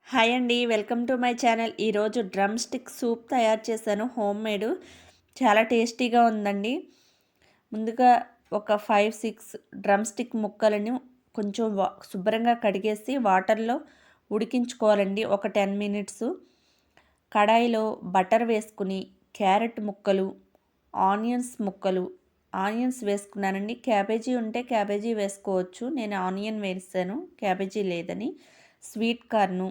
Hi అండి, welcome to my channel. ఈరోజు drum stick soup తయారు చేశాను, హోమ్ మేడ్. చాలా టేస్టీగా ఉందండి. ముందుగా ఒక 5-6 డ్రమ్ స్టిక్ ముక్కలను కొంచెం శుభ్రంగా కడిగేసి వాటర్లో ఉడికించుకోవాలండి ఒక 10 మినిట్స్. కడాయిలో బటర్ వేసుకుని క్యారెట్ ముక్కలు, ఆనియన్స్ వేసుకున్నానండి. క్యాబేజీ ఉంటే క్యాబేజీ వేసుకోవచ్చు, నేను ఆనియన్ వేసాను క్యాబేజీ లేదని. స్వీట్ కార్ను,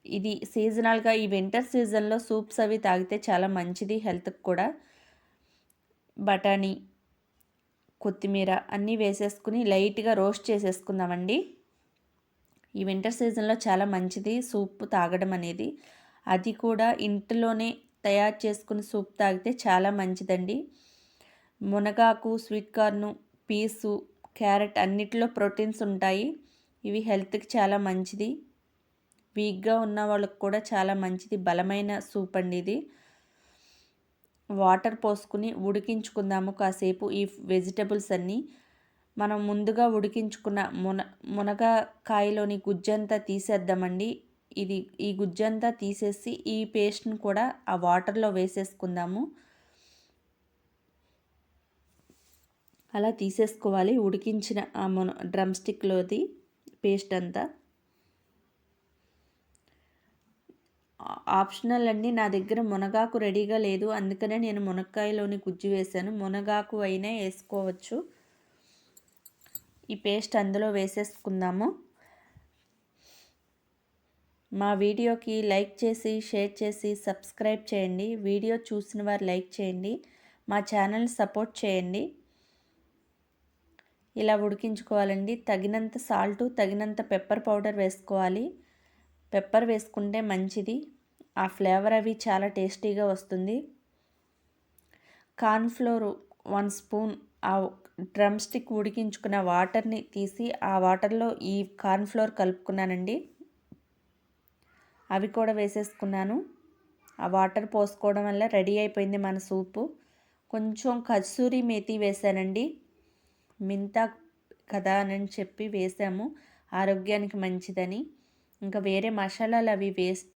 ఇది సీజనల్గా ఈ వింటర్ సీజన్లో సూప్స్ అవి తాగితే చాలా మంచిది హెల్త్కి కూడా. బఠానీ, కొత్తిమీర అన్నీ వేసేసుకుని లైట్గా రోస్ట్ చేసేసుకుందామండి. ఈ వింటర్ సీజన్లో చాలా మంచిది సూప్ తాగడం అనేది. అది కూడా ఇంట్లోనే తయారు చేసుకుని సూప్ తాగితే చాలా మంచిదండి. మునగాకు, స్వీట్ కార్ను, పీసు, క్యారెట్ అన్నిటిలో ప్రోటీన్స్ ఉంటాయి. ఇవి హెల్త్కి చాలా మంచిది. వీక్గా ఉన్న వాళ్ళకి కూడా చాలా మంచిది, బలమైన సూప్ అండి ఇది. వాటర్ పోసుకుని ఉడికించుకుందాము కాసేపు ఈ వెజిటబుల్స్ అన్నీ. మనం ముందుగా ఉడికించుకున్న మునగకాయలోని గుజ్జంతా తీసేద్దామండి. ఈ గుజ్జంతా తీసేసి ఈ పేస్ట్ని కూడా ఆ వాటర్లో వేసేసుకుందాము. అలా తీసేసుకోవాలి ఉడికించిన ఆ డ్రమ్ స్టిక్లోది పేస్ట్ అంతా. ఆప్షనల్ అండి, నా దగ్గర మునగాకు రెడీగా లేదు, అందుకనే నేను మునక్కాయలోని గుజ్జు వేసాను. మునగాకు అయినా వేసుకోవచ్చు. ఈ పేస్ట్ అందులో వేసేసుకుందాము. మా వీడియోకి లైక్ చేసి, షేర్ చేసి, సబ్స్క్రైబ్ చేయండి. వీడియో చూసిన వారు లైక్ చేయండి, మా ఛానల్ సపోర్ట్ చేయండి. ఇలా ఉడికించుకోవాలండి. తగినంత సాల్టు, తగినంత పెప్పర్ పౌడర్ వేసుకోవాలి. పెప్పర్ వేసుకుంటే మంచిది, ఆ ఫ్లేవర్ అవి చాలా టేస్టీగా వస్తుంది. కార్న్ఫ్లోర్ 1 స్పూన్, ఆ డ్రమ్ స్టిక్ ఉడికించుకున్న వాటర్ని తీసి ఆ వాటర్లో ఈ కార్న్ఫ్లోర్ కలుపుకున్నానండి. అవి కూడా వేసేసుకున్నాను. ఆ వాటర్ పోసుకోవడం వల్ల రెడీ అయిపోయింది మన సూపు. కొంచెం కసూరి మేతి వేసానండి, మింతా కదా అని చెప్పి వేసాము, ఆరోగ్యానికి మంచిదని. ఇంకా వేరే మసాలాలు అవి